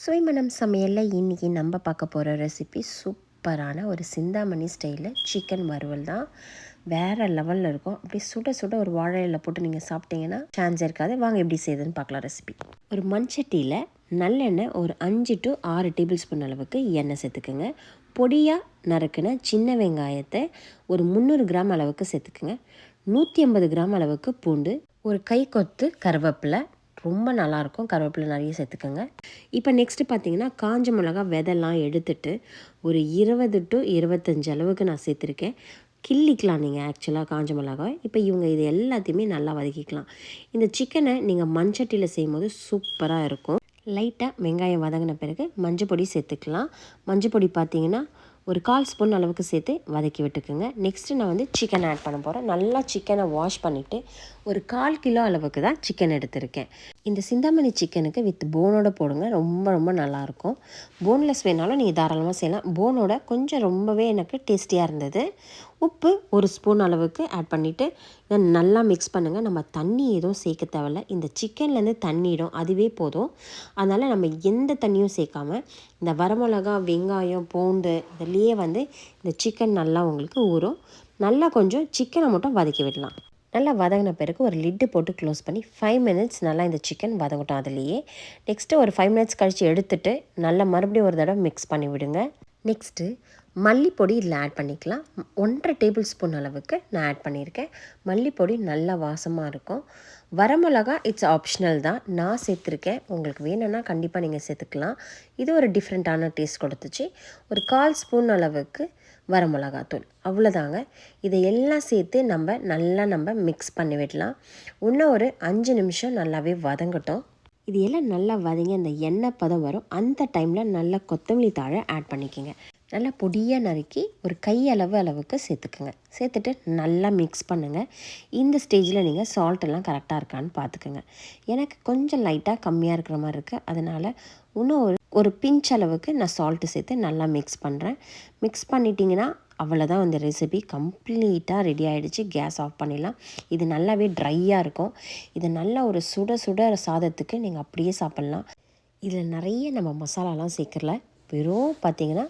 சுவைமணம் சமையலில் இன்றைக்கி நம்ம பார்க்க போகிற ரெசிபி சூப்பரான ஒரு சிந்தாமணி ஸ்டைலில் சிக்கன் வறுவல் தான். வேறு லெவலில் இருக்கும். அப்படி சுட சுட ஒரு வாழை இலை போட்டு நீங்கள் சாப்பிட்டீங்கன்னா சான்ஸ் இருக்காது. வாங்க எப்படி செய்யுதுன்னு பார்க்கலாம் ரெசிபி. ஒரு மண்சட்டியில் நல்லெண்ணெய் ஒரு 5 to 6 டேபிள் ஸ்பூன் அளவுக்கு எண்ணெய் சேர்த்துக்குங்க. பொடியாக நறுக்குன சின்ன வெங்காயத்தை ஒரு 300 கிராம் அளவுக்கு சேர்த்துக்குங்க. 150 கிராம் அளவுக்கு பூண்டு, ஒரு கை கொத்து கருவேப்பிலை, ரொம்ப நல்லாயிருக்கும். கருவேப்பிலை நிறைய சேர்த்துக்கோங்க. இப்போ நெக்ஸ்ட்டு பார்த்தீங்கன்னா காஞ்ச மிளகா விதெல்லாம் எடுத்துட்டு ஒரு 20 to 25 அளவுக்கு நான் சேர்த்துருக்கேன். கிள்ளிக்கலாம் நீங்கள் ஆக்சுவலாக காஞ்ச மிளகாய். இப்போ இவங்க இது எல்லாத்தையுமே நல்லா வதக்கிக்கலாம். இந்த சிக்கனை நீங்கள் மண்சட்டியில் செய்யும்போது சூப்பராக இருக்கும். லைட்டாக வெங்காயம் வதங்கின பிறகு மஞ்சள் பொடி சேர்த்துக்கலாம். மஞ்சள் பொடி பார்த்தீங்கன்னா ஒரு 1/4 ஸ்பூன் அளவுக்கு சேர்த்து வதக்கி விட்டுக்குங்க. நெக்ஸ்ட்டு நான் வந்து சிக்கன் ஆட் பண்ண போகிறேன். நல்லா சிக்கனை வாஷ் பண்ணிவிட்டு ஒரு 1/4 கிலோ அளவுக்கு தான் சிக்கன் எடுத்திருக்கேன். இந்த சிந்தாமணி சிக்கனுக்கு வித் போனோட போடுங்க, ரொம்ப ரொம்ப நல்லாயிருக்கும். போன்லெஸ் வேணாலும் நீங்கள் தாராளமாக செய்யலாம். போனோட கொஞ்சம் ரொம்பவே எனக்கு டேஸ்டியாக இருந்தது. உப்பு ஒரு ஸ்பூன் அளவுக்கு ஆட் பண்ணிவிட்டு இதை நல்லா மிக்ஸ் பண்ணுங்கள். நம்ம தண்ணி எதுவும் சேர்க்க தேவையில்ல. இந்த சிக்கன்லேருந்து தண்ணிடும், அதுவே போதும். அதனால் நம்ம எந்த தண்ணியும் சேர்க்காமல் இந்த வரமிளகா, வெங்காயம், பூண்டு இதுலேயே வந்து இந்த சிக்கன் நல்லா உங்களுக்கு ஊறும். நல்லா கொஞ்சம் சிக்கனை மட்டும் வதக்கி விடலாம். நல்லா வதங்கின பிறகு ஒரு லிட்டு போட்டு க்ளோஸ் பண்ணி 5 மினிட்ஸ் நல்லா இந்த சிக்கன் வதங்கட்டும் அதுலேயே. நெக்ஸ்ட்டு ஒரு 5 மினிட்ஸ் கழித்து எடுத்துகிட்டு நல்லா மறுபடியும் ஒரு தடவை மிக்ஸ் பண்ணி விடுங்க. நெக்ஸ்ட்டு மல்லிப்பொடி இதில் ஆட் பண்ணிக்கலாம். 1.5 டேபிள் ஸ்பூன் அளவுக்கு நான் ஆட் பண்ணியிருக்கேன். மல்லிப்பொடி நல்லா வாசமாக இருக்கும். வரமிளகா இட்ஸ் ஆப்ஷனல் தான், நான் சேர்த்துருக்கேன். உங்களுக்கு வேணும்னா கண்டிப்பாக நீங்கள் சேர்த்துக்கலாம். இது ஒரு டிஃப்ரெண்ட்டான டேஸ்ட் கொடுத்துச்சு. ஒரு 1/4 ஸ்பூன் அளவுக்கு வரமிளகாத்தூள், அவ்வளோதாங்க. இதை எல்லாம் சேர்த்து நம்ம மிக்ஸ் பண்ணி விடலாம். இன்னும் ஒரு 5 நிமிஷம் நல்லாவே வதங்கட்டும். இது எல்லாம் நல்லா வதங்கி அந்த எண்ணெய் பதம் வரும். அந்த டைமில் நல்லா கொத்தமல்லி தாழை ஆட் பண்ணிக்கோங்க. நல்லா பொடியாக நறுக்கி ஒரு கையளவுக்கு சேர்த்துக்குங்க. சேர்த்துட்டு நல்லா மிக்ஸ் பண்ணுங்கள். இந்த ஸ்டேஜில் நீங்கள் சால்ட்டெல்லாம் கரெக்டாக இருக்கான்னு பார்த்துக்குங்க. எனக்கு கொஞ்சம் லைட்டாக கம்மியாக இருக்கிற மாதிரி இருக்குது. அதனால் இன்னும் ஒரு பிஞ்ச் அளவுக்கு நான் சால்ட்டு சேர்த்து நல்லா மிக்ஸ் பண்ணுறேன். மிக்ஸ் பண்ணிட்டீங்கன்னா அவ்வளோதான், அந்த ரெசிபி கம்ப்ளீட்டாக ரெடி ஆகிடுச்சு. கேஸ் ஆஃப் பண்ணிடலாம். இது நல்லாவே ட்ரையாக இருக்கும். இது நல்லா ஒரு சுட சுட சாதத்துக்கு நீங்கள் அப்படியே சாப்பிட்லாம். இதில் நிறைய நம்ம மசாலாலாம் சேர்க்கல. வெறும் பார்த்திங்கன்னா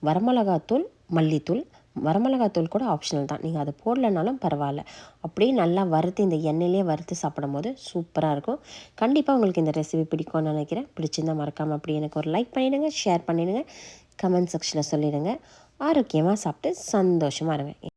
வரமிளகாத்தூள், மல்லித்தூள், வரமிளகாத்தூள் கூட ஆப்ஷனல் தான், நீங்கள் அதை போடலைனாலும் பரவாயில்ல. அப்படியே நல்லா வறுத்து இந்த எண்ணெயிலே வறுத்து சாப்பிடும் போது சூப்பராக இருக்கும். கண்டிப்பாக உங்களுக்கு இந்த ரெசிபி பிடிக்கும்னு நினைக்கிறேன். பிடிச்சிருந்தால் மறக்காமல் அப்படி எனக்கு ஒரு லைக் பண்ணிவிடுங்க, ஷேர் பண்ணிவிடுங்க, கமெண்ட் செக்ஷனில் சொல்லிவிடுங்க. ஆரோக்கியமாக சாப்பிட்டு சந்தோஷமாக இருங்க.